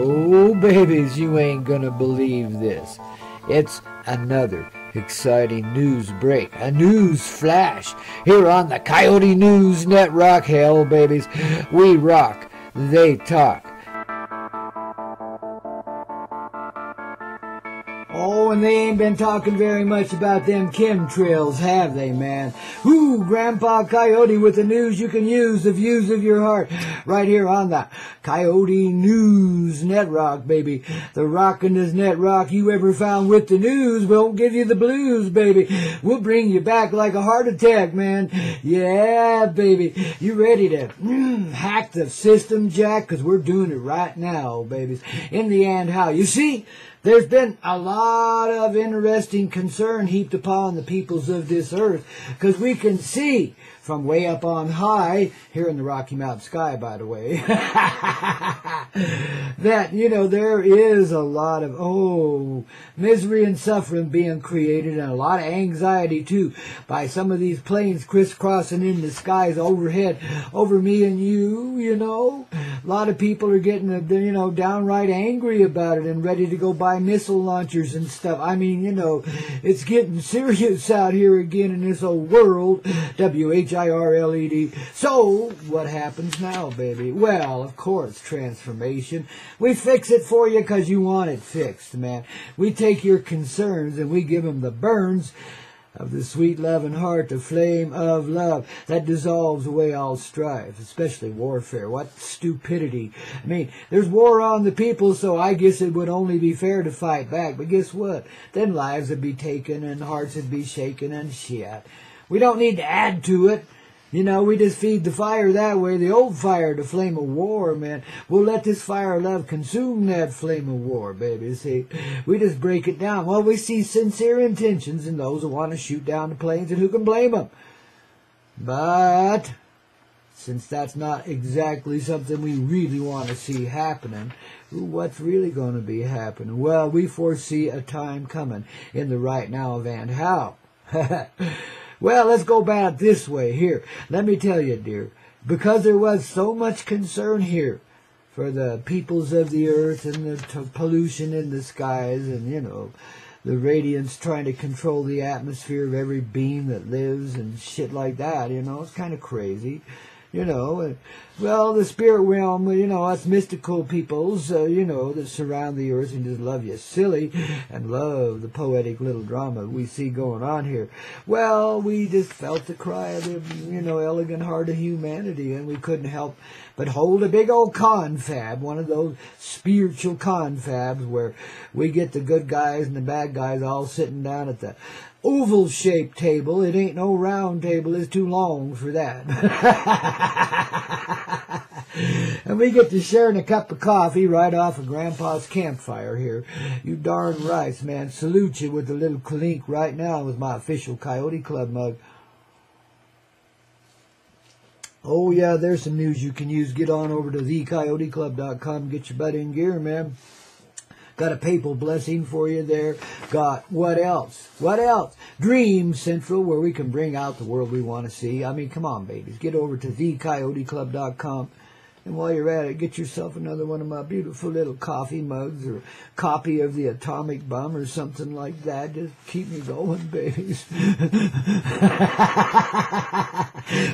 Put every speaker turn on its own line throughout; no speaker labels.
Oh, babies, you ain't gonna believe this. It's another exciting news break, a news flash, here on the Koyote News Netrawk. Hell, babies, we rock, they talk. Oh, and they ain't been talking very much about them chemtrails, have they, man? Ooh, Grandpa Coyote with the news you can use, the views of your heart, right here on the Koyote News Netrawk, baby. The rockin'est netrock you ever found with the news won't give you the blues, baby. We'll bring you back like a heart attack, man. Yeah, baby. You ready to hack the system, Jack? 'Cause we're doing it right now, babies. In the end, how? You see, there's been a lot of interesting concern heaped upon the peoples of this earth, because we can see from way up on high, here in the Rocky Mountain sky, by the way, that, you know, there is a lot of, misery and suffering being created, and a lot of anxiety, too, by some of these planes crisscrossing in the skies overhead, over me and you know. A lot of people are getting, you know, downright angry about it and ready to go buy missile launchers and stuff. I mean, you know, it's getting serious out here again in this old world, WHIRLED. So, what happens now, baby? Well, of course, transformation. We fix it for you because you want it fixed, man. We take your concerns and we give them the burns of the sweet loving heart, the flame of love that dissolves away all strife, especially warfare. What stupidity. I mean, there's war on the people, so I guess it would only be fair to fight back. But guess what? Then lives would be taken and hearts would be shaken and shit. We don't need to add to it. You know, we just feed the fire that way, the old fire, the flame of war, man. We'll let this fire of love consume that flame of war, baby, see. We just break it down. Well, we see sincere intentions in those who want to shoot down the planes, and who can blame them? But since that's not exactly something we really want to see happening, what's really going to be happening? Well, we foresee a time coming in the right now event. How? Well, let's go about this way here. Let me tell you, dear, because there was so much concern here for the peoples of the earth and the pollution in the skies and, you know, the radiance trying to control the atmosphere of every being that lives and shit like that, you know, it's kind of crazy. You know, well, the spirit realm, you know, us mystical peoples, you know, that surround the earth and just love you silly and love the poetic little drama we see going on here. Well, we just felt the cry of the, you know, elegant heart of humanity, and we couldn't help but hold a big old confab, one of those spiritual confabs where we get the good guys and the bad guys all sitting down at the oval-shaped table. It ain't no round table. It's too long for that. And we get to sharing a cup of coffee right off of Grandpa's campfire here. You darn right, man. Salute you with a little clink right now with my official Coyote Club mug. Oh, yeah, there's some news you can use. Get on over to thecoyoteclub.com. Get your butt in gear, man. Got a papal blessing for you there. Got what else? What else? Dream Central, where we can bring out the world we want to see. I mean, come on, babies. Get over to thecoyoteclub.com. And while you're at it, get yourself another one of my beautiful little coffee mugs or a copy of the Atomic Bomb or something like that. Just keep me going, babies.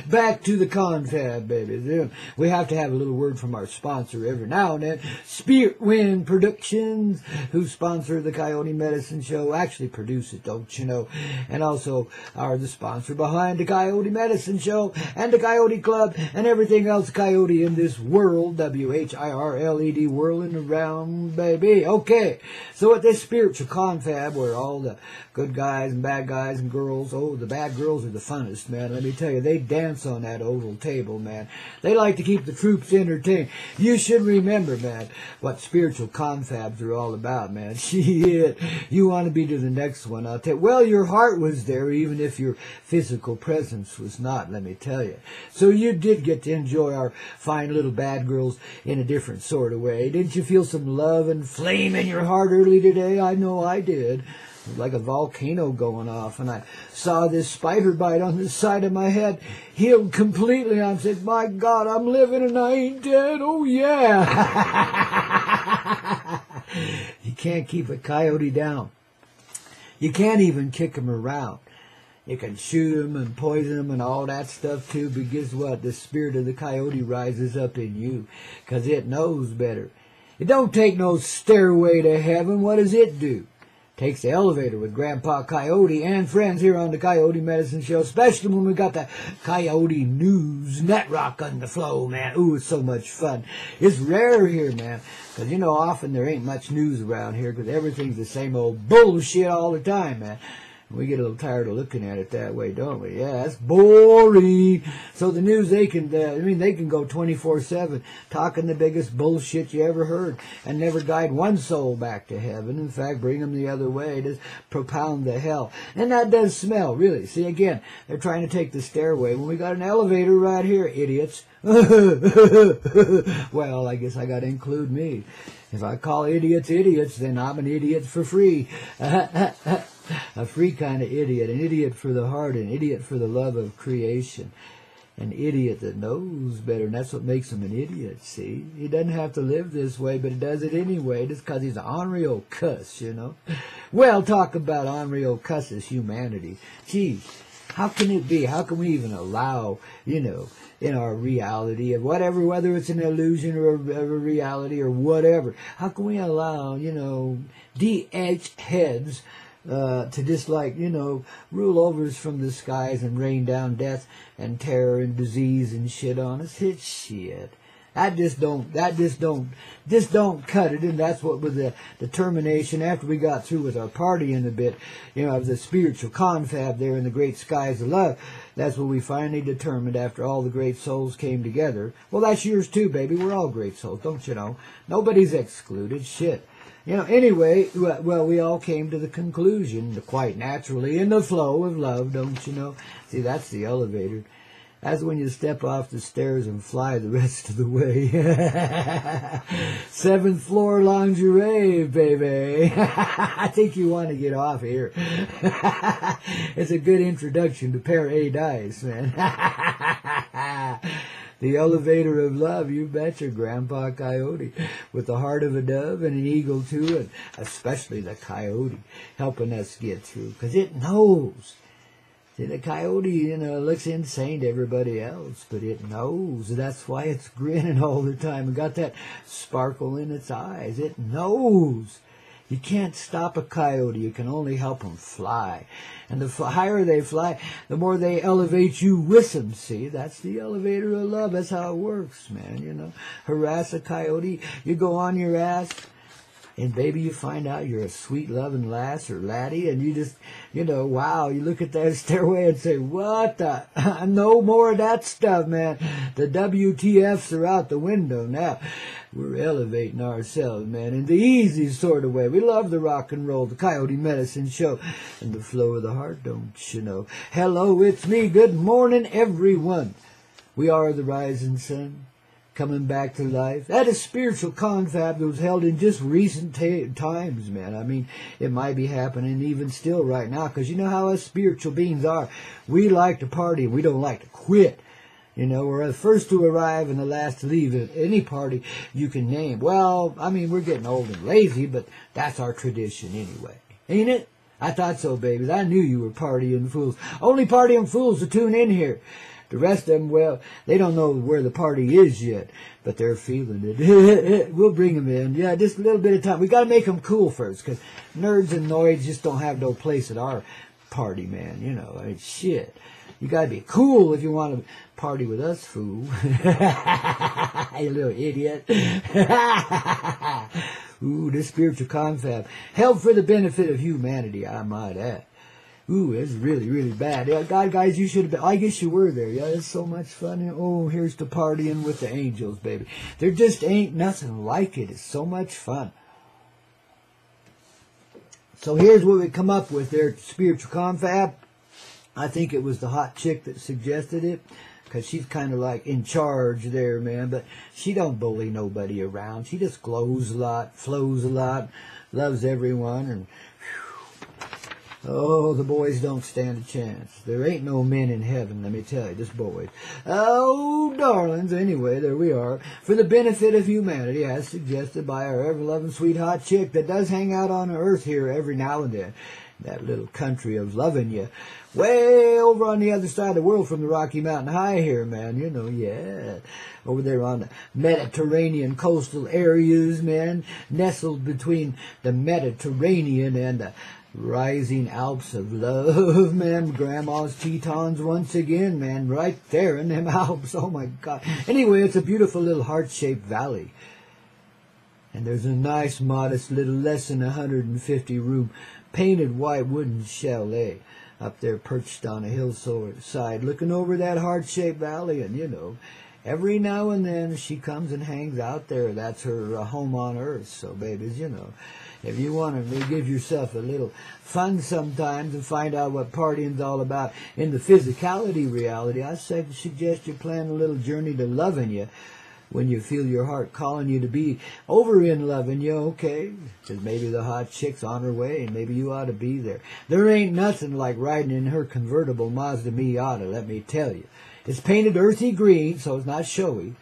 Back to the confab, babies. We have to have a little word from our sponsor every now and then. Spirit Wind Productions, who sponsor the Koyote Madicine Show. Actually produce it, don't you know? And also are the sponsor behind the Koyote Madicine Show and the Coyote Club and everything else Coyote in this world, WHIRLED, whirling around, baby. Okay, so at this spiritual confab where all the good guys and bad guys and girls, the bad girls are the funnest, man. Let me tell you, they dance on that oval table, man. They like to keep the troops entertained. You should remember, man, what spiritual confabs are all about, man. Shit, you want to be to the next one, I'll tell you. Well, your heart was there, even if your physical presence was not, let me tell you. So you did get to enjoy our fine little bad girls in a different sort of way. Didn't you feel some love and flame in your heart early today? I know I did. like a volcano going off, and I saw this spider bite on the side of my head, healed completely. I said, my God, I'm living and I ain't dead. Oh, yeah. You can't keep a coyote down. You can't even kick him around. You can shoot him and poison him and all that stuff too, but guess what? The spirit of the coyote rises up in you because it knows better. It don't take no stairway to heaven. What does it do? Takes the elevator with Grandpa Coyote and friends here on the Koyote Madicine Show, especially when we got the Koyote News Netrawk on the flow, man. Ooh, it's so much fun. It's rare here, man, because, you know, often there ain't much news around here because everything's the same old bullshit all the time, man. We get a little tired of looking at it that way, don't we? Yeah, that's boring. So the news, they can go 24/7 talking the biggest bullshit you ever heard and never guide one soul back to heaven. In fact, bring them the other way, just propound the hell. And that does smell, really. See, again, they're trying to take the stairway when we got an elevator right here, idiots. Well, I guess I got to include me. If I call idiots idiots, then I'm an idiot for free. A free kind of idiot, an idiot for the heart, an idiot for the love of creation, an idiot that knows better, and that's what makes him an idiot, see? He doesn't have to live this way, but he does it anyway, just because he's an ornery old cuss, you know? Well, talk about ornery old cusses, humanity. Gee, how can it be? How can we even allow, you know, in our reality of whatever, whether it's an illusion or a reality or whatever, how can we allow, you know, de-edged heads to just, like, you know, rule over us from the skies and rain down death and terror and disease and shit on us? It's shit. That just don't cut it. And that's what was the determination after we got through with our partying a bit, you know, of the spiritual confab there in the great skies of love. That's what we finally determined after all the great souls came together. Well, that's yours too, baby. We're all great souls, don't you know? Nobody's excluded. Shit. You know, anyway, well, we all came to the conclusion, quite naturally, in the flow of love, don't you know? See, that's the elevator. That's when you step off the stairs and fly the rest of the way. 7th floor lingerie, baby. I think you want to get off here. It's a good introduction to paradise, man. The elevator of love, you betcha, Grandpa Coyote, with the heart of a dove and an eagle too, and especially the coyote helping us get through, because it knows. See, the coyote, you know, looks insane to everybody else, but it knows. That's why it's grinning all the time and got that sparkle in its eyes. It knows. You can't stop a coyote. You can only help them fly. And the higher they fly, the more they elevate you with them. See, that's the elevator of love. That's how it works, man, you know. Harass a coyote. You go on your ass. And baby, you find out you're a sweet loving lass or laddie, and you just, you know, wow, you look at that stairway and say, what the, no more of that stuff, man. The WTFs are out the window now. We're elevating ourselves, man, in the easy sort of way. We love the rock and roll, the Koyote Madicine Show, and the flow of the heart, don't you know. Hello, it's me. Good morning, everyone. We are the rising sun, coming back to life. That is spiritual confab that was held in just recent times, man. I mean, it might be happening even still right now, because you know how us spiritual beings are. We like to party, and we don't like to quit. You know, we're the first to arrive and the last to leave at any party you can name. Well, I mean, we're getting old and lazy, but that's our tradition anyway. Ain't it? I thought so, babies. I knew you were partying fools. Only partying fools to tune in here. The rest of them, well, they don't know where the party is yet, but they're feeling it. We'll bring them in. Yeah, just a little bit of time. We got to make them cool first, because nerds and noids just don't have no place at our party, man. You know, I mean, shit. You got to be cool if you want to party with us, fool. You little idiot. Ooh, this spiritual confab. Held for the benefit of humanity, I might add. Ooh, it's really, really bad. Yeah, God, guys, you should have been. I guess you were there. Yeah, it's so much fun. Oh, here's to partying with the angels, baby. There just ain't nothing like it. It's so much fun. So here's what we come up with there, spiritual confab. I think it was the hot chick that suggested it, because she's kind of like in charge there, man. But she don't bully nobody around. She just glows a lot, flows a lot, loves everyone, and Oh, the boys don't stand a chance. There ain't no men in heaven, let me tell you, just boys. Oh, darlings, anyway, there we are. For the benefit of humanity, as suggested by our ever-loving sweet hot chick that does hang out on earth here every now and then. That little country of loving you. Way over on the other side of the world from the Rocky Mountain High here, man. You know, yeah. Over there on the Mediterranean coastal areas, man. Nestled between the Mediterranean and the rising Alps of love, man. Grandma's Tetons once again, man. Right there in them Alps. Oh, my God. Anyway, it's a beautiful little heart-shaped valley. And there's a nice, modest little less than 150-room painted white wooden chalet up there perched on a hillside looking over that heart-shaped valley. And, you know, every now and then she comes and hangs out there. That's her home on earth. So, babies, you know, if you want to give yourself a little fun sometimes and find out what partying's all about in the physicality reality, I suggest you plan a little journey to loving you. When you feel your heart calling you to be over in loving you, okay? Because maybe the hot chick's on her way and maybe you ought to be there. There ain't nothing like riding in her convertible Mazda Miata, let me tell you. It's painted earthy green, so it's not showy.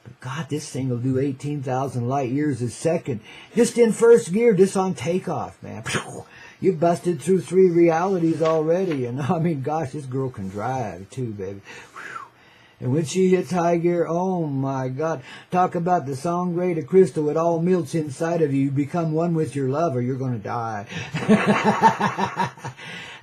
But God, this thing will do 18,000 light years a second. Just in first gear, just on takeoff, man. You busted through 3 realities already. You know, I mean, gosh, this girl can drive too, baby. And when she hits high gear, oh my God, talk about the song Grey to Crystal. It all melts inside of you. You become one with your love or you're going to die.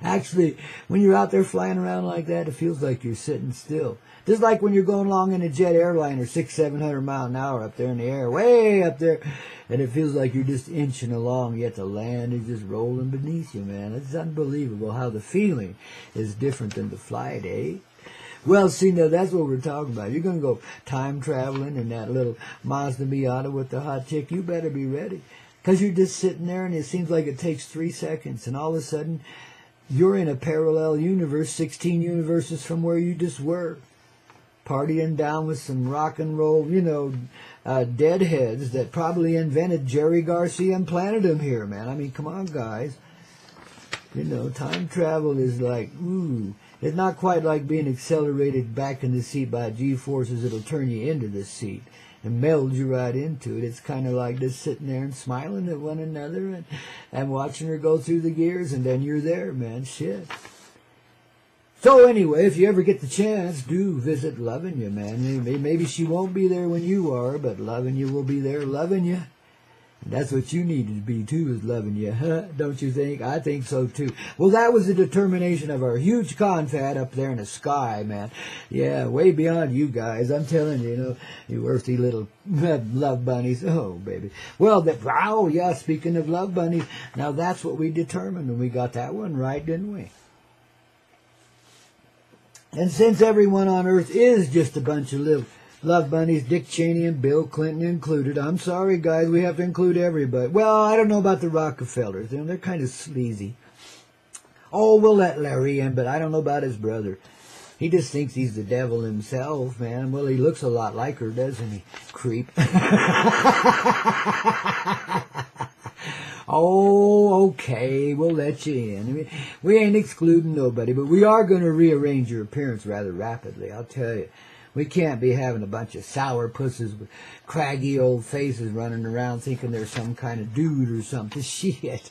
Actually, when you're out there flying around like that, it feels like you're sitting still. Just like when you're going along in a jet airliner, 600-700 miles an hour up there in the air, way up there. And it feels like you're just inching along, yet the land is just rolling beneath you, man. It's unbelievable how the feeling is different than the flight, eh? Well, see, now that's what we're talking about. You're going to go time traveling in that little Mazda Miata with the hot chick. You better be ready. Because you're just sitting there and it seems like it takes 3 seconds. And all of a sudden, you're in a parallel universe, 16 universes from where you just were. Partying down with some rock and roll, you know, deadheads that probably invented Jerry Garcia and planted him here, man. I mean, come on, guys. You know, time travel is like, ooh. It's not quite like being accelerated back in the seat by G-forces that'll turn you into the seat and meld you right into it. It's kind of like just sitting there and smiling at one another and watching her go through the gears, and then you're there, man. Shit. So anyway, if you ever get the chance, do visit Loving You, man. Maybe she won't be there when you are, but Loving You will be there loving you. That's what you need to be, too, is loving you, huh? Don't you think? I think so, too. Well, that was the determination of our huge confab up there in the sky, man. Yeah, way beyond you guys. I'm telling you, you know, you earthy little love bunnies. Oh, baby. Well, oh, yeah, speaking of love bunnies, now that's what we determined, and we got that one right, didn't we? And since everyone on Earth is just a bunch of little love bunnies, Dick Cheney and Bill Clinton included. I'm sorry, guys, we have to include everybody. Well, I don't know about the Rockefellers. They're kind of sleazy. Oh, we'll let Larry in, but I don't know about his brother. He just thinks he's the devil himself, man. Well, he looks a lot like her, doesn't he? Creep. Oh, okay, we'll let you in. I mean, we ain't excluding nobody, but we are going to rearrange your appearance rather rapidly, I'll tell you. We can't be having a bunch of sour pusses with craggy old faces running around thinking they're some kind of dude or something. Shit.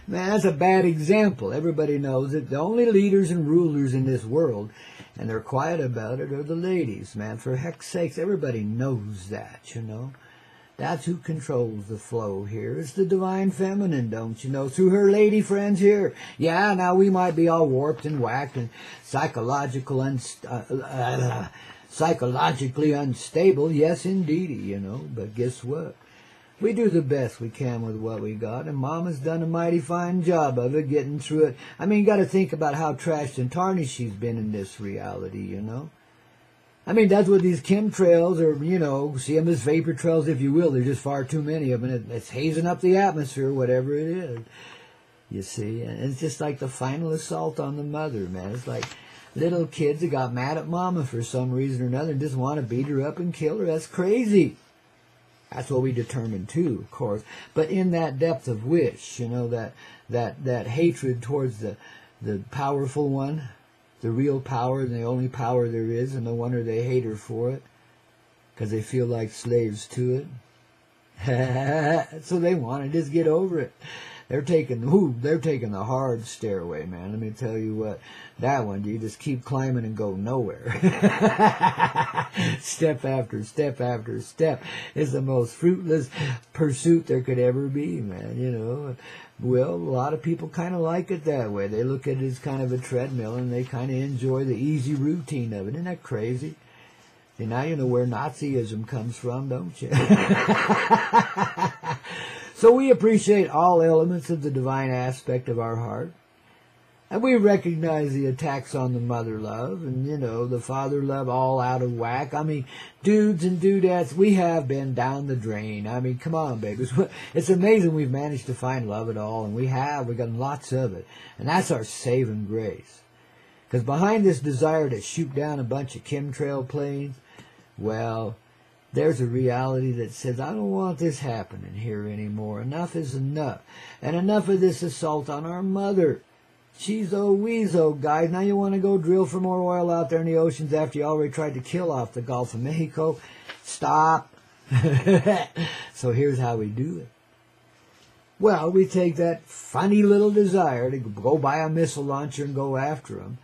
Man, that's a bad example. Everybody knows that the only leaders and rulers in this world, and they're quiet about it, are the ladies, man. For heck's sakes, everybody knows that, you know. That's who controls the flow here. It's the divine feminine, don't you know, through her lady friends here. Yeah, now we might be all warped and whacked and psychologically unstable. Yes, indeedy, you know. But guess what? We do the best we can with what we got, and Mama's done a mighty fine job of it, getting through it. I mean, got to think about how trashed and tarnished she's been in this reality, you know. I mean, that's what these chemtrails, or, you know, see them as vapor trails, if you will. There's just far too many of them. It's hazing up the atmosphere, whatever it is. You see, and it's just like the final assault on the mother, man. It's like little kids that got mad at Mama for some reason or another and just want to beat her up and kill her. That's crazy. That's what we determined too, of course. But in that depth of wish, you know, that that hatred towards the powerful one, the real power and the only power there is, and no wonder they hate her for it, because they feel like slaves to it. So they want to just get over it. They're taking the hard stairway, man. Let me tell you what, that one, you just keep climbing and go nowhere. Step after step after step is the most fruitless pursuit there could ever be, man, you know. Well, a lot of people kind of like it that way. They look at it as kind of a treadmill, and they kind of enjoy the easy routine of it. Isn't that crazy? See, now you know where Nazism comes from, don't you? So we appreciate all elements of the divine aspect of our heart. And we recognize the attacks on the mother love and, you know, the father love all out of whack. I mean, dudes and dudettes, we have been down the drain. I mean, come on, babies. It's amazing we've managed to find love at all, and we got lots of it. And that's our saving grace. Because behind this desire to shoot down a bunch of chemtrail planes, well, there's a reality that says, I don't want this happening here anymore. Enough is enough. And enough of this assault on our mother. Cheezo weezo, guys. Now you want to go drill for more oil out there in the oceans after you already tried to kill off the Gulf of Mexico? Stop. So here's how we do it. Well, we take that funny little desire to go buy a missile launcher and go after them.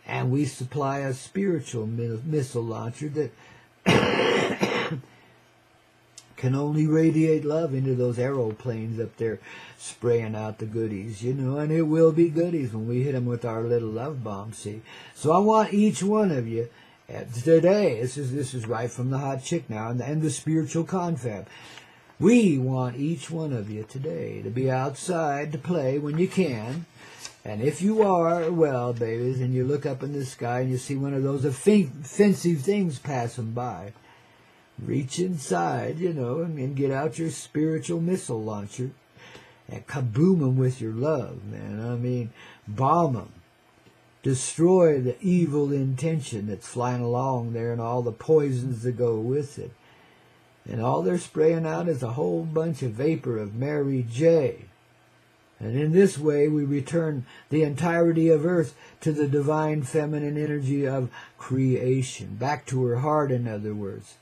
And we supply a spiritual missile launcher that can only radiate love into those aeroplanes up there spraying out the goodies, you know, and it will be goodies when we hit them with our little love bomb, see. So I want each one of you today, this is right from the hot chick now, and the spiritual confab. We want each one of you today to be outside to play when you can. And if you are, well, babies, and you look up in the sky and you see one of those offensive things passing by, reach inside, you know, and get out your spiritual missile launcher and kaboom them with your love, man. I mean, bomb them. Destroy the evil intention that's flying along there and all the poisons that go with it. And all they're spraying out is a whole bunch of vapor of Mary J. And in this way, we return the entirety of Earth to the divine feminine energy of creation, back to her heart, in other words.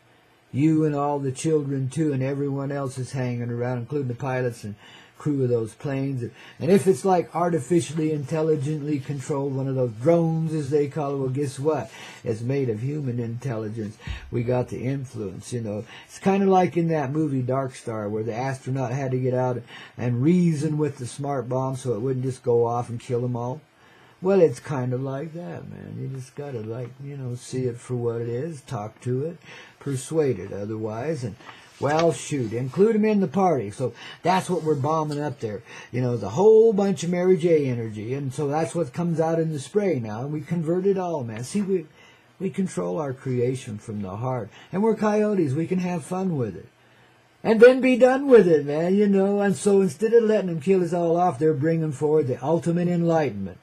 You and all the children, too, and everyone else is hanging around, including the pilots and crew of those planes. And if it's like artificially, intelligently controlled, one of those drones, as they call it, well, guess what? It's made of human intelligence. We got the influence, you know. It's kind of like in that movie Dark Star, where the astronaut had to get out and reason with the smart bomb so it wouldn't just go off and kill them all. Well, it's kind of like that, man. You just got to, like, you know, see it for what it is, talk to it, persuade it otherwise, and, well, shoot, include them in the party. So that's what we're bombing up there. You know, the whole bunch of Mary J energy, and so that's what comes out in the spray now, and we convert it all, man. See, we control our creation from the heart, and we're coyotes. We can have fun with it. And then be done with it, man, you know. And so instead of letting them kill us all off, they're bringing forward the ultimate enlightenment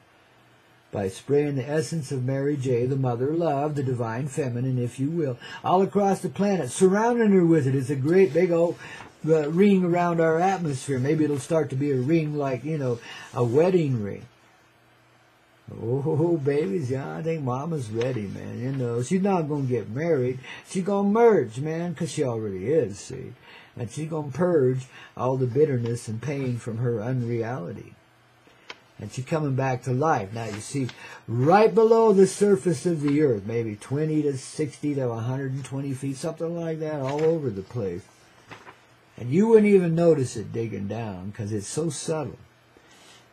by spraying the essence of Mary J, the mother love, the divine feminine, if you will, all across the planet, surrounding her with it. It's a great big old ring around our atmosphere. Maybe it'll start to be a ring like, you know, a wedding ring. Oh, babies, yeah, I think Mama's ready, man. You know, she's not going to get married. She's going to merge, man, because she already is, see. And she's going to purge all the bitterness and pain from her unreality. And she's coming back to life. Now, you see, right below the surface of the earth, maybe 20 to 60 to 120 feet, something like that, all over the place. And you wouldn't even notice it digging down because it's so subtle.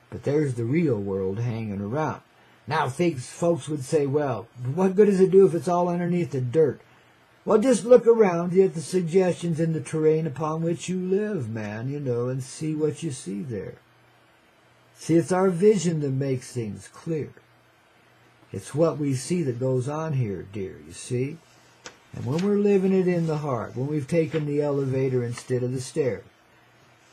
But there's the real world hanging around. Now, folks would say, well, what good does it do if it's all underneath the dirt? Well, just look around you at the suggestions in the terrain upon which you live, man, you know, and see what you see there. See, it's our vision that makes things clear. It's what we see that goes on here, dear, you see? And when we're living it in the heart, when we've taken the elevator instead of the stairs,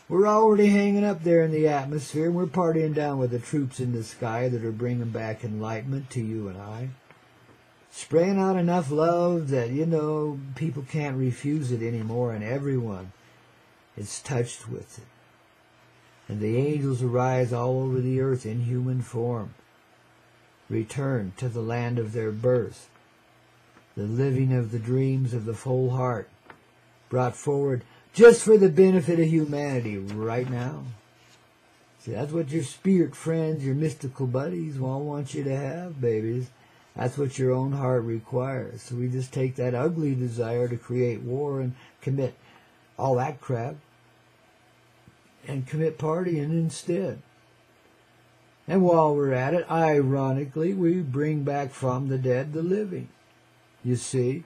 we're already hanging up there in the atmosphere, and we're partying down with the troops in the sky that are bringing back enlightenment to you and I. Spraying out enough love that, you know, people can't refuse it anymore, and everyone is touched with it. and the angels arise all over the earth in human form, return to the land of their birth, the living of the dreams of the full heart, brought forward just for the benefit of humanity right now. See, that's what your spirit friends, your mystical buddies all want you to have, babies. That's what your own heart requires. So we just take that ugly desire to create war and commit all that crap and commit partying instead. And while we're at it, ironically, we bring back from the dead the living. You see?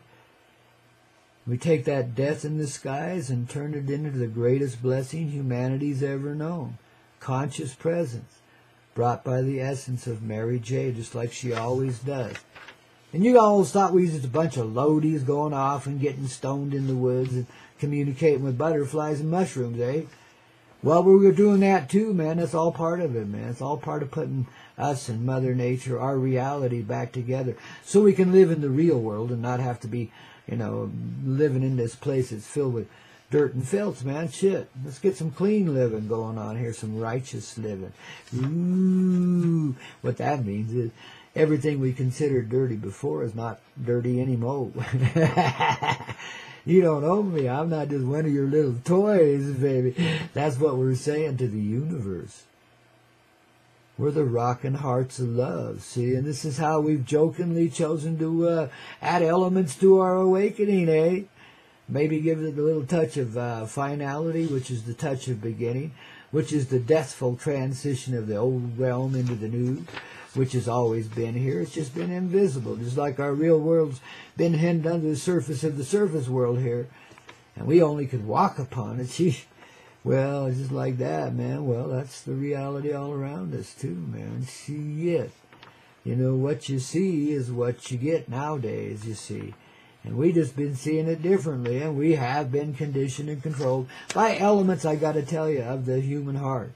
We take that death in the skies and turn it into the greatest blessing humanity's ever known. Conscious presence, brought by the essence of Mary J., just like she always does. And you always thought we was just a bunch of loadies going off and getting stoned in the woods and communicating with butterflies and mushrooms, eh? Well, we were doing that too, man. That's all part of it, man. It's all part of putting us and Mother Nature, our reality, back together so we can live in the real world and not have to be, living in this place that's filled with dirt and filth, man. Shit. Let's get some clean living going on here, some righteous living. Ooh. What that means is everything we considered dirty before is not dirty anymore. You don't own me. I'm not just one of your little toys, baby. That's what we're saying to the universe. We're the rockin' hearts of love, see? And this is how we've jokingly chosen to add elements to our awakening, eh? Maybe give it a little touch of finality, which is the touch of beginning, which is the deathful transition of the old realm into the new, which has always been here. It's just been invisible, just like our real world's been hidden under the surface of the surface world here. And we only could walk upon it. Gee, well, just like that, man. Well, that's the reality all around us, too, man. See it. What you see is what you get nowadays, you see. And we just been seeing it differently, and we have been conditioned and controlled by elements, I got to tell you, of the human heart.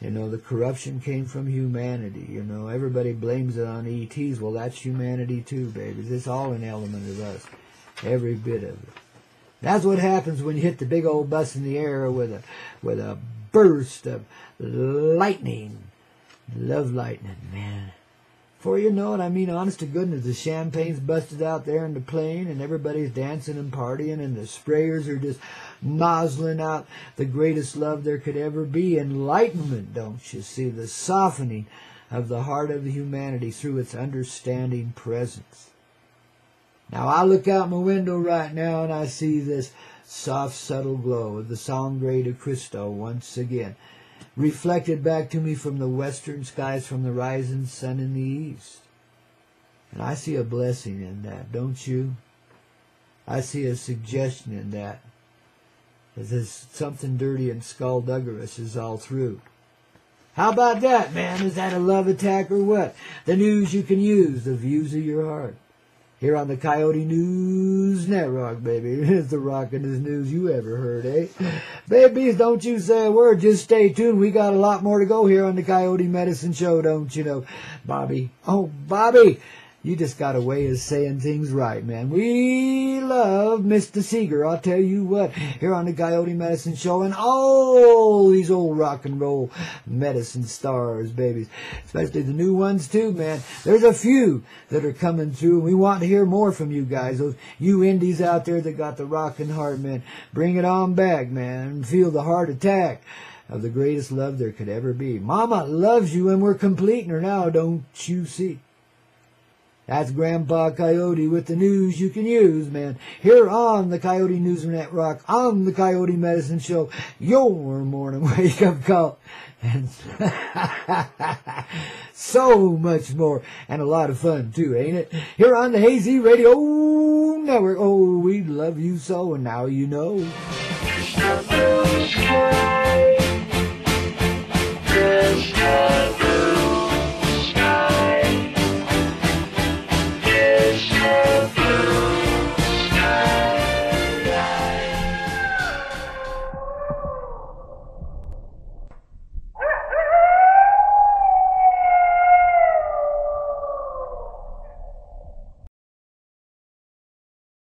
The corruption came from humanity. Everybody blames it on ETs. Well, that's humanity too, babies. It's all an element of us, every bit of it. That's what happens when you hit the big old bus in the air with a burst of lightning, love lightning, man. Before you know it, honest to goodness, the champagne's busted out there in the plane, and everybody's dancing and partying, and the sprayers are just nozzling out the greatest love there could ever be. Enlightenment, don't you see? The softening of the heart of humanity through its understanding presence. Now, I look out my window right now, and I see this soft, subtle glow of the Sangre de Cristo once again, reflected back to me from the western skies, from the rising sun in the east. And I see a blessing in that, don't you? I see a suggestion in that. There's something dirty and skullduggerous is all through. How about that, man? Is that a love attack or what? The news you can use, the views of your heart. Here on the Koyote News Netrawk, baby. It's the rockin'est news you ever heard, eh? Babies, don't you say a word. Just stay tuned. We got a lot more to go here on the Koyote Madicine Show, don't you know? Bobby. Oh, Bobby. You just got a way of saying things right, man. We love Mr. Seeger, I'll tell you what, here on the Koyote Madicine Show, and all these old rock and roll medicine stars, babies. Especially the new ones, too, man. There's a few that are coming through, and we want to hear more from you guys. Those you indies out there that got the rockin' heart, man. Bring it on back, man, and feel the heart attack of the greatest love there could ever be. Mama loves you, and we're completing her now, don't you see? That's Grandpa Coyote with the news you can use, man. Here on the Koyote News Netrawk, on the Koyote Madicine Show, your morning wake-up call. And so much more. And a lot of fun, too, ain't it? Here on the Hazy Radio Network. Oh, we love you so, and now you know. Yes,